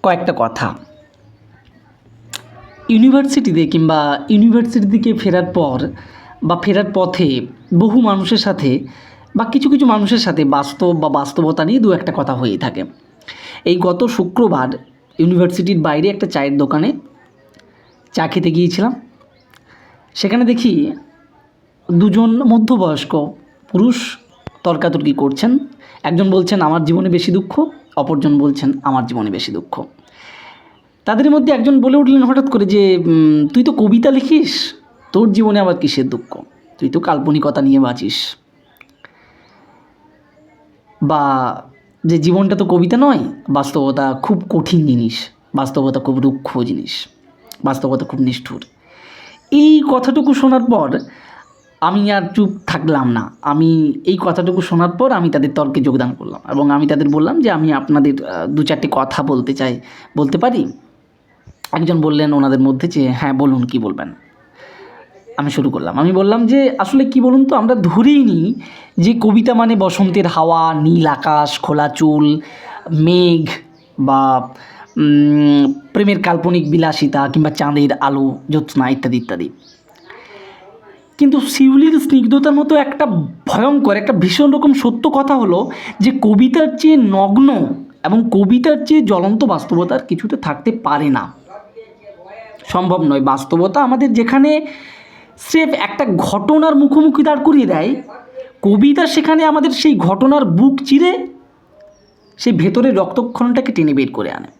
কয়েকটা কথা। ইউনিভার্সিটিতে কিংবা ইউনিভার্সিটি থেকে ফেরার পর বা ফেরার পথে বহু মানুষের সাথে বা কিছু কিছু মানুষের সাথে বাস্তব বা বাস্তবতা নিয়ে দু একটা কথা হয়েই থাকে। এই গত শুক্রবার ইউনিভার্সিটির বাইরে একটা চায়ের দোকানে চা খেতে গিয়েছিলাম। সেখানে দেখি দুজন মধ্যবয়স্ক পুরুষ তর্কাতর্কি করছেন। একজন বলছেন আমার জীবনে বেশি দুঃখ, অপরজন বলছেন আমার জীবনে বেশি দুঃখ। তাদের মধ্যে একজন বলে উঠলেন হঠাৎ করে যে তুই তো কবিতা লিখিস, তোর জীবনে আবার কিসের দুঃখ, তুই তো কাল্পনিকতা নিয়ে বাঁচিস। বা যে জীবনটা তো কবিতা নয়, বাস্তবতা খুব কঠিন জিনিস, বাস্তবতা খুব রুক্ষ জিনিস, বাস্তবতা খুব নিষ্ঠুর। এই কথাটুকু শোনার পর আমি আর চুপ থাকলাম না। আমি এই কথাটুকু শোনার পর আমি তাদের তর্কে যোগদান করলাম এবং আমি তাদের বললাম যে আমি আপনাদের দু চারটি কথা বলতে চাই, বলতে পারি? একজন বললেন ওনাদের মধ্যে যে হ্যাঁ বলুন, কি বলবেন। আমি শুরু করলাম। আমি বললাম যে আসলে কি বলুন তো, আমরা ধরেই নিই যে কবিতা মানে বসন্তের হাওয়া, নীল আকাশ, খোলা চুল, মেঘ বা প্রেমের কাল্পনিক বিলাসিতা কিংবা চাঁদের আলো, জ্যোৎস্না ইত্যাদি ইত্যাদি। কিন্তু শিউলির স্নিগ্ধতার মতো একটা ভয়ঙ্কর, একটা ভীষণ রকম সত্য কথা হলো যে কবিতার চেয়ে নগ্ন এবং কবিতার চেয়ে জ্বলন্ত বাস্তবতার কিছুতে থাকতে পারে না, সম্ভব নয়। বাস্তবতা আমাদের যেখানে স্রেফ একটা ঘটনার মুখোমুখি দাঁড় করিয়ে দেয়, কবিতা সেখানে আমাদের সেই ঘটনার বুক চিরে সেই ভেতরের রক্তক্ষরণটাকে টেনে বের করে আনে।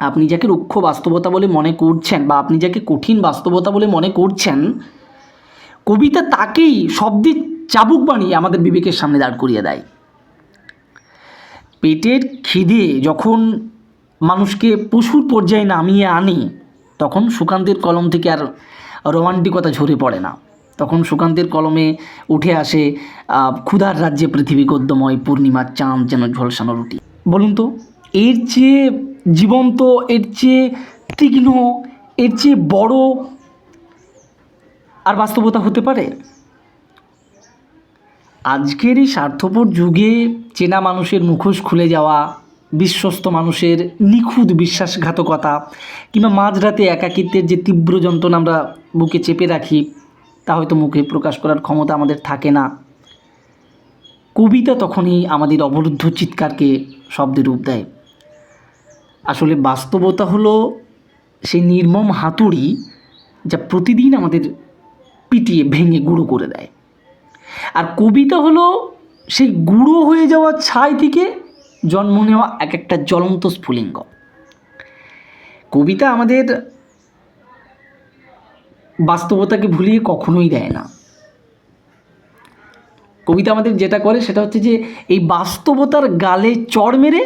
আপনি যাকে রুক্ষ বাস্তবতা বলে মনে করছেন বা আপনি যাকে কঠিন বাস্তবতা বলে মনে করছেন, কবিতা তাকেই শব্দের চাবুক বানিয়ে আমাদের বিবেকের সামনে দাঁড় করিয়ে দেয়। পেটের খিদে যখন মানুষকে পশুর পর্যায়ে নামিয়ে আনে, তখন সুকান্তের কলম থেকে আর রোমান্টিকতা ঝরে পড়ে না। তখন সুকান্তের কলমে উঠে আসে ক্ষুধার রাজ্যে পৃথিবী গদ্যময়, পূর্ণিমার চাঁদ যেন ঝলসানো রুটি। বলুন তো, এর চেয়ে জীবন্ত, এর চেয়ে তীক্ষ্ণ, এর চেয়ে বড় আর বাস্তবতা হতে পারে? আজকের এই স্বার্থপর যুগে চেনা মানুষের মুখোশ খুলে যাওয়া, বিশ্বস্ত মানুষের নিখুঁত বিশ্বাসঘাতকতা কিংবা মাঝরাতে একাকিত্বের যে তীব্র যন্ত্রণা আমরা বুকে চেপে রাখি, তা হয়তো মুখে প্রকাশ করার ক্ষমতা আমাদের থাকে না। কবিতা তখনই আমাদের অবরুদ্ধ চিৎকারকে শব্দে রূপ দেয়। আসলে বাস্তবতা হলো সেই নির্মম হাতুড়ি যা প্রতিদিন আমাদের পিটিয়ে ভেঙে গুঁড়ো করে দেয়। আর কবিতা হলো সেই গুঁড়ো হয়ে যাওয়া ছাই থেকে জন্ম নেওয়া এক একটা জ্বলন্ত স্ফুলিঙ্গ। কবিতা আমাদের বাস্তবতাকে ভুলিয়ে কখনোই দেয় না। কবিতা আমাদের যেটা করে সেটা হচ্ছে যে এই বাস্তবতার গালে চড় মেরে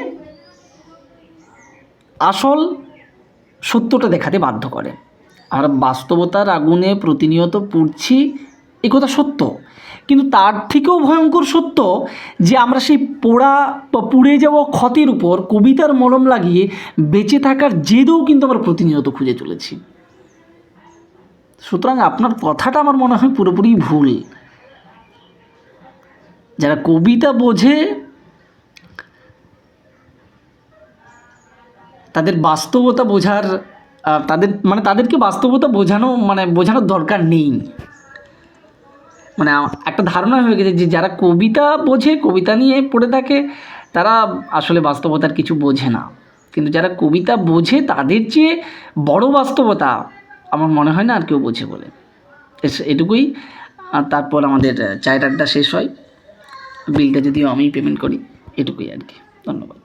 আসল সত্যটা দেখাতে বাধ্য করে। আমরা বাস্তবতার আগুনে প্রতিনিয়ত পুড়ছি, এ কথা সত্য, কিন্তু তার থেকেও ভয়ঙ্কর সত্য যে আমরা সেই পোড়া বা পুড়ে যাওয়া ক্ষতের উপর কবিতার মলম লাগিয়ে বেঁচে থাকার জেদেও কিন্তু আমরা প্রতিনিয়ত খুঁজে চলেছি। সুতরাং আপনার কথাটা আমার মনে হয় পুরোপুরি ভুল। যারা কবিতা বোঝে তাদের বাস্তবতা বোঝার তাদেরকে বাস্তবতা বোঝানোর দরকার নেই। একটা ধারণা হয়ে গেছে যে যারা কবিতা বোঝে, কবিতা নিয়ে পড়ে থাকে, তারা আসলে বাস্তবতার কিছু বোঝে না। কিন্তু যারা কবিতা বোঝে তাদের চেয়ে বড় বাস্তবতা আমার মনে হয় না আর কেউ বোঝে বলে। এটুকুই। আর তারপর আমাদের চায়ের আড্ডা শেষ হয়, বিলটা যদিও আমিই পেমেন্ট করি। এটুকুই আর কি। ধন্যবাদ।